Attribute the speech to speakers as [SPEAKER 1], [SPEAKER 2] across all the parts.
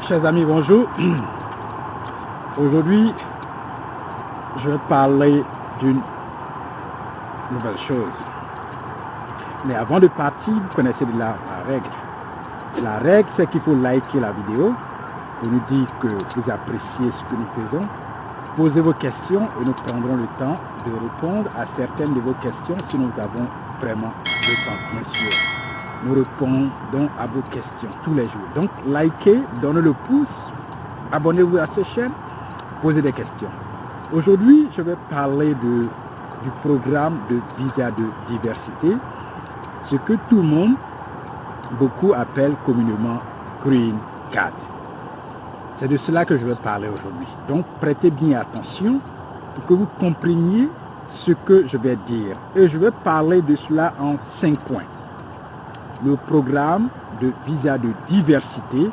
[SPEAKER 1] Chers amis, bonjour. Aujourd'hui, je vais parler d'une nouvelle chose. Mais avant de partir, vous connaissez la règle. La règle, c'est qu'il faut liker la vidéo pour nous dire que vous appréciez ce que nous faisons. Posez vos questions et nous prendrons le temps de répondre à certaines de vos questions si nous avons vraiment le temps, bien sûr. Nous répondons à vos questions tous les jours. Donc, likez, donnez le pouce, abonnez-vous à cette chaîne, posez des questions. Aujourd'hui, je vais parler du programme de visa de diversité, ce que tout le monde, beaucoup appellent communément Green Card. C'est de cela que je vais parler aujourd'hui. Donc, prêtez bien attention pour que vous compreniez ce que je vais dire. Et je vais parler de cela en 5 points. Le programme de visa de diversité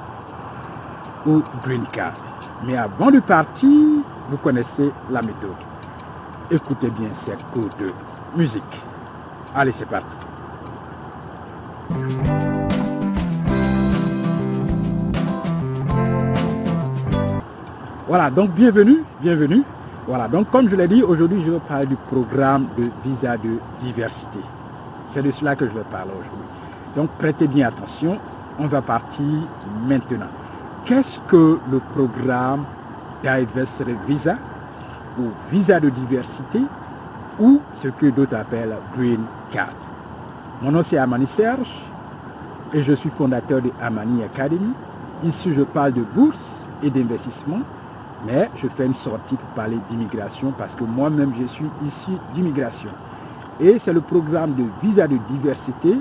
[SPEAKER 1] ou Green Card. Mais avant de partir, vous connaissez la méthode. Écoutez bien cette cours de musique. Allez, c'est parti. Voilà, donc bienvenue. Voilà, donc comme je l'ai dit, aujourd'hui je vais parler du programme de visa de diversité. C'est de cela que je vais parler aujourd'hui. Donc prêtez bien attention, on va partir maintenant. Qu'est-ce que le programme Diversity Visa ou visa de diversité ou ce que d'autres appellent Green Card? Mon nom c'est Amani Serge et je suis fondateur de Amani Academy. Ici je parle de bourse et d'investissement, mais je fais une sortie pour parler d'immigration parce que moi-même je suis issu d'immigration. Et c'est le programme de visa de diversité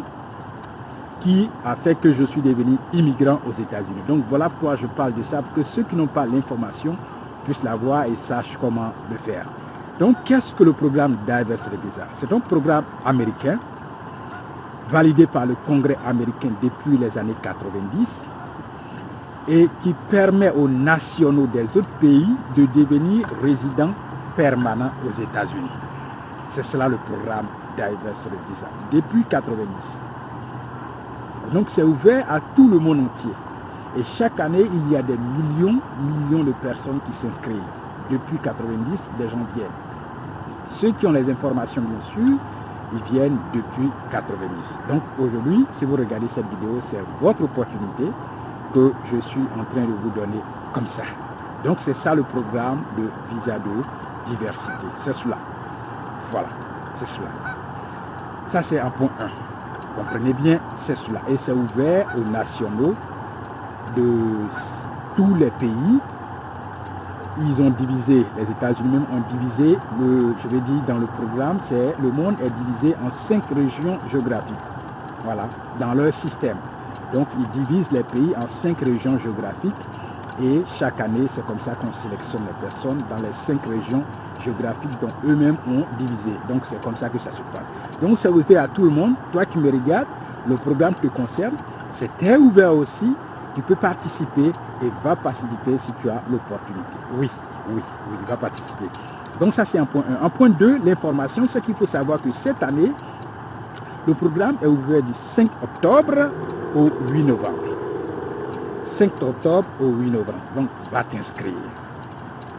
[SPEAKER 1] qui a fait que je suis devenu immigrant aux États-Unis. Donc voilà pourquoi je parle de ça, pour que ceux qui n'ont pas l'information puissent la voir et sachent comment le faire. Donc qu'est-ce que le programme Diversity Visa? C'est un programme américain, validé par le Congrès américain depuis les années 90 et qui permet aux nationaux des autres pays de devenir résidents permanents aux États-Unis. C'est cela le programme Diversity Visa, depuis 90. Donc c'est ouvert à tout le monde entier. Et chaque année, il y a des millions de personnes qui s'inscrivent. Depuis 90, des gens viennent. Ceux qui ont les informations, bien sûr, ils viennent depuis 90. Donc aujourd'hui, si vous regardez cette vidéo, c'est votre opportunité que je suis en train de vous donner comme ça. Donc c'est ça le programme de visa de diversité. C'est cela. Voilà, c'est cela. Ça c'est un point 1. Comprenez bien, c'est cela. Et c'est ouvert aux nationaux de tous les pays. Ils ont divisé, les États-Unis même ont divisé, je vais dire dans le programme, le monde est divisé en 5 régions géographiques. Voilà, dans leur système. Donc ils divisent les pays en 5 régions géographiques et chaque année, c'est comme ça qu'on sélectionne les personnes dans les 5 régions géographiques dont eux-mêmes ont divisé. Donc c'est comme ça que ça se passe. Donc c'est ouvert à tout le monde. Toi qui me regardes, le programme te concerne. C'est très ouvert aussi. Tu peux participer et va participer si tu as l'opportunité. Oui, va participer. Donc ça c'est un point 1. En point 2, l'information, c'est qu'il faut savoir que cette année, le programme est ouvert du 5 octobre au 8 novembre. 5 octobre au 8 novembre. Donc va t'inscrire.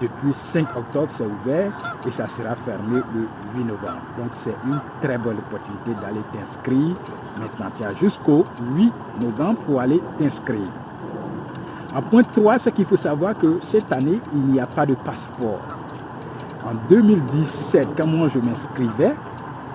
[SPEAKER 1] Depuis 5 octobre, c'est ouvert et ça sera fermé le 8 novembre. Donc, c'est une très bonne opportunité d'aller t'inscrire. Maintenant, tu as jusqu'au 8 novembre pour aller t'inscrire. En point 3, c'est qu'il faut savoir que cette année, il n'y a pas de passeport. En 2017, quand moi je m'inscrivais,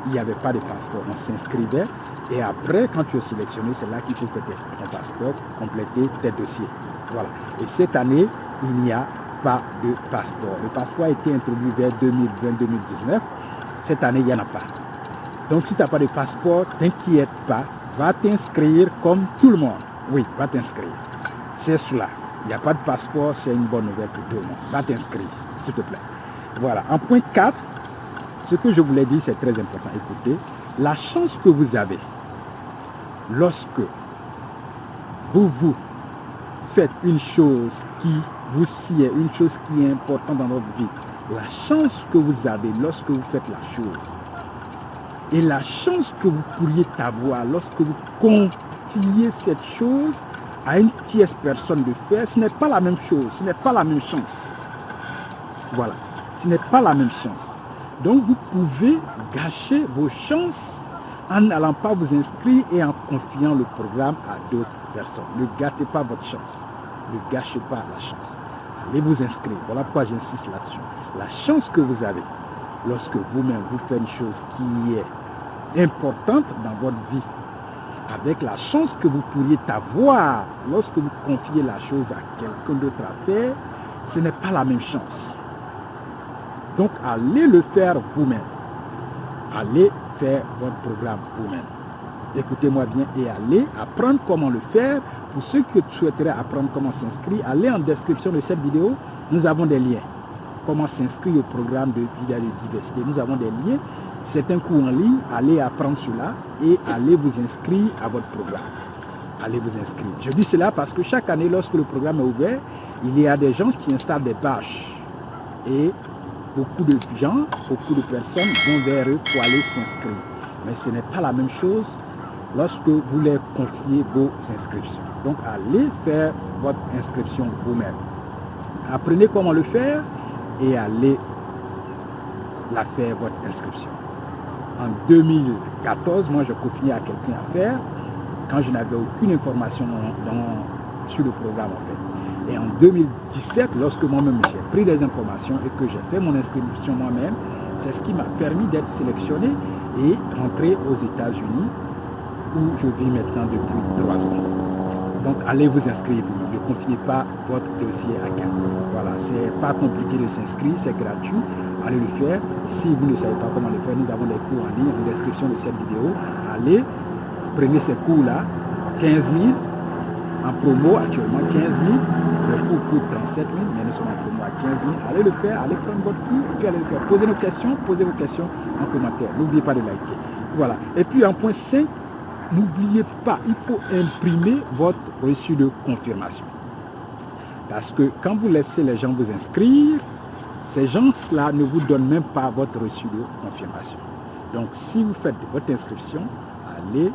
[SPEAKER 1] il n'y avait pas de passeport. On s'inscrivait et après, quand tu es sélectionné, c'est là qu'il faut faire ton passeport, compléter tes dossiers. Voilà. Et cette année, il n'y a pas de passeport. Le passeport a été introduit vers 2020-2019. Cette année, il n'y en a pas. Donc, si tu n'as pas de passeport, t'inquiète pas. Va t'inscrire comme tout le monde. Oui, va t'inscrire. C'est cela. Il n'y a pas de passeport, c'est une bonne nouvelle pour tout le monde. Va t'inscrire, s'il te plaît. Voilà. En point 4, ce que je voulais dire, c'est très important. Écoutez, la chance que vous avez lorsque vous faites une chose qui vous sied, une chose qui est importante dans votre vie, la chance que vous avez lorsque vous faites la chose et la chance que vous pourriez avoir lorsque vous confiez cette chose à une tierce personne de faire, ce n'est pas la même chose, ce n'est pas la même chance. Voilà, ce n'est pas la même chance. Donc vous pouvez gâcher vos chances en n'allant pas vous inscrire et en confiant le programme à d'autres personnes. Ne gâtez pas votre chance. Ne gâchez pas la chance. Allez vous inscrire. Voilà pourquoi j'insiste là-dessus. La chance que vous avez lorsque vous-même vous faites une chose qui est importante dans votre vie, avec la chance que vous pourriez avoir lorsque vous confiez la chose à quelqu'un d'autre à faire, ce n'est pas la même chance. Donc allez le faire vous-même. Allez faire votre programme vous-même. Écoutez-moi bien et allez apprendre comment le faire. Pour ceux qui souhaiteraient apprendre comment s'inscrire, allez en description de cette vidéo. Nous avons des liens. Comment s'inscrire au programme de Vida de Diversité. Nous avons des liens. C'est un cours en ligne. Allez apprendre cela et allez vous inscrire à votre programme. Allez vous inscrire. Je dis cela parce que chaque année, lorsque le programme est ouvert, il y a des gens qui installent des bâches. Et beaucoup de gens, beaucoup de personnes vont vers eux pour aller s'inscrire. Mais ce n'est pas la même chose lorsque vous leur confiez vos inscriptions. Donc, allez faire votre inscription vous-même. Apprenez comment le faire et allez la faire, votre inscription. En 2014, moi, je confiais à quelqu'un à faire quand je n'avais aucune information sur le programme, en fait. Et en 2017, lorsque moi-même j'ai pris des informations et que j'ai fait mon inscription moi-même, c'est ce qui m'a permis d'être sélectionné et rentrer aux États-Unis où je vis maintenant depuis 3 ans. Donc allez vous inscrire, vous ne confiez pas votre dossier à quelqu'un. Voilà, c'est pas compliqué de s'inscrire, c'est gratuit, allez le faire. Si vous ne savez pas comment le faire, nous avons des cours en ligne en description de cette vidéo. Allez, prenez ces cours-là, 15 000 en promo actuellement, 15 000. Le cours coûte 37 000, mais nous sommes en promo à 15 000. Allez le faire, allez prendre votre cours, et puis allez le faire. Posez vos questions en commentaire. N'oubliez pas de liker. Voilà. Et puis en point 5, n'oubliez pas, il faut imprimer votre reçu de confirmation. Parce que quand vous laissez les gens vous inscrire, ces gens-là ne vous donnent même pas votre reçu de confirmation. Donc si vous faites votre inscription, allez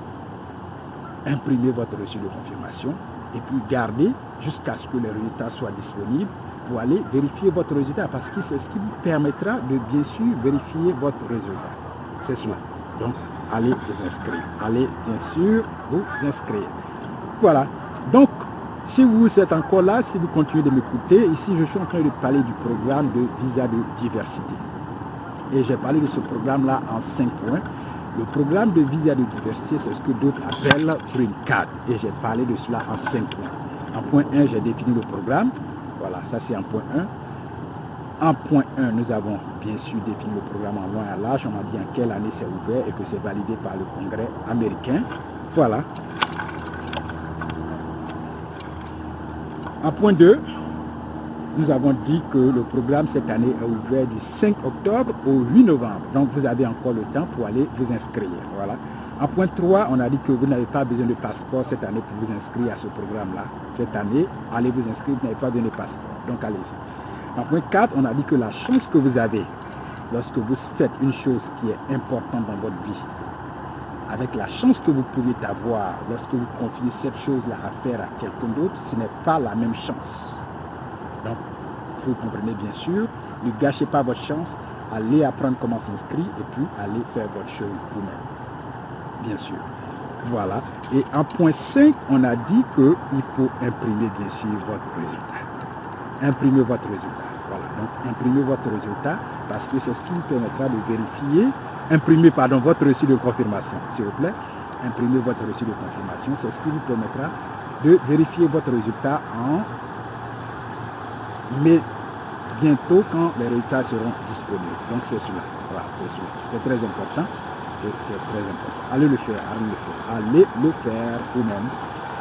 [SPEAKER 1] imprimer votre reçu de confirmation et puis gardez jusqu'à ce que les résultats soient disponibles pour aller vérifier votre résultat, parce que c'est ce qui vous permettra de bien sûr vérifier votre résultat. C'est cela. Donc, allez vous inscrire. Allez bien sûr vous inscrire. Voilà. Donc, si vous êtes encore là, si vous continuez de m'écouter, ici je suis en train de parler du programme de Visa de Diversité. Et j'ai parlé de ce programme-là en 5 points. Le programme de Visa de Diversité, c'est ce que d'autres appellent Green Card. Et j'ai parlé de cela en 5 points. En point 1, j'ai défini le programme. Voilà, ça c'est en point 1. En point 1, nous avons bien sûr défini le programme en long et en large. On m'a dit en quelle année c'est ouvert et que c'est validé par le Congrès américain. Voilà. En point 2, nous avons dit que le programme cette année est ouvert du 5 octobre au 8 novembre. Donc vous avez encore le temps pour aller vous inscrire. Voilà. En point 3, on a dit que vous n'avez pas besoin de passeport cette année pour vous inscrire à ce programme-là. Cette année, allez vous inscrire, vous n'avez pas besoin de passeport. Donc allez-y. En point 4, on a dit que la chance que vous avez lorsque vous faites une chose qui est importante dans votre vie, avec la chance que vous pouvez avoir lorsque vous confiez cette chose-là à faire à quelqu'un d'autre, ce n'est pas la même chance. Donc, vous comprenez bien sûr, ne gâchez pas votre chance, allez apprendre comment s'inscrire et puis allez faire votre chose vous-même. Bien sûr. Voilà. Et en point 5, on a dit qu'il faut imprimer bien sûr votre résultat. Imprimez votre résultat. Voilà. Donc, imprimez votre résultat parce que c'est ce qui vous permettra de vérifier. Imprimez, votre reçu de confirmation, s'il vous plaît. Imprimez votre reçu de confirmation. C'est ce qui vous permettra de vérifier votre résultat mais bientôt quand les résultats seront disponibles. Donc c'est cela. Voilà, c'est cela. C'est très important. Et c'est très important. Allez le faire, allez le faire. Allez le faire vous-même.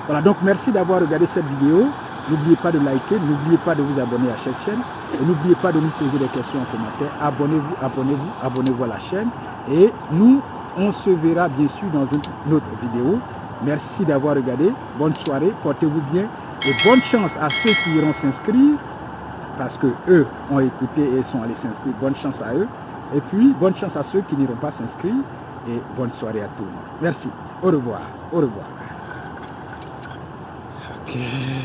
[SPEAKER 1] Voilà, donc merci d'avoir regardé cette vidéo. N'oubliez pas de liker, n'oubliez pas de vous abonner à cette chaîne. Et n'oubliez pas de nous poser des questions en commentaire. Abonnez-vous, abonnez-vous, abonnez-vous à la chaîne. Et nous, on se verra bien sûr dans une autre vidéo. Merci d'avoir regardé. Bonne soirée, portez-vous bien. Et bonne chance à ceux qui iront s'inscrire. Parce qu'eux ont écouté et sont allés s'inscrire. Bonne chance à eux. Et puis, bonne chance à ceux qui n'iront pas s'inscrire. Et bonne soirée à tout le monde. Merci. Au revoir. Au revoir. Ok.